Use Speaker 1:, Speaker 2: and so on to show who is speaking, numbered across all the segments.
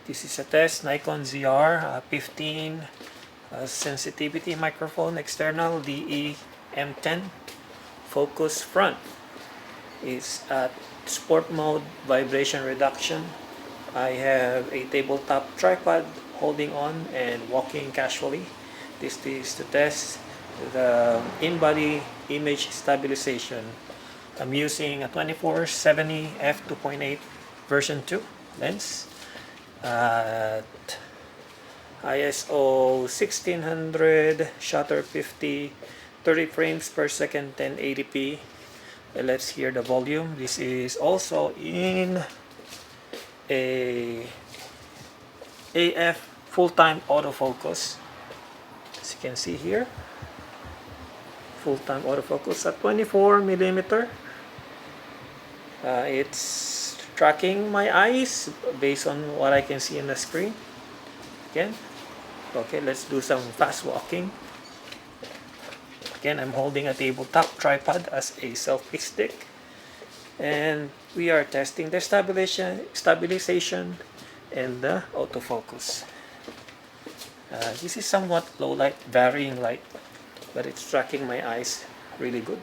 Speaker 1: This is a test Nikon Zr 15 sensitivity microphone, external ME-M10 focus front. Is at sport mode, vibration reduction. I have a tabletop tripod holding on and walking casually. This is to test the in-body image stabilization. I'm using a 24-70 f2.8 version 2 lens at ISO 1600, shutter 50, 30 frames per second, 1080p. Let's hear the volume. This is also in a AF full-time autofocus. As you can see here, full-time autofocus at 24mm. It's tracking my eyes based on what I can see on the screen. Again, okay, let's do some fast walking. Again, I'm holding a tabletop tripod as a selfie stick, and we are testing the stabilization and the autofocus. This is somewhat low light, varying light, but it's tracking my eyes really good.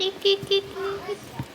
Speaker 2: Tick, tick, tick, tick.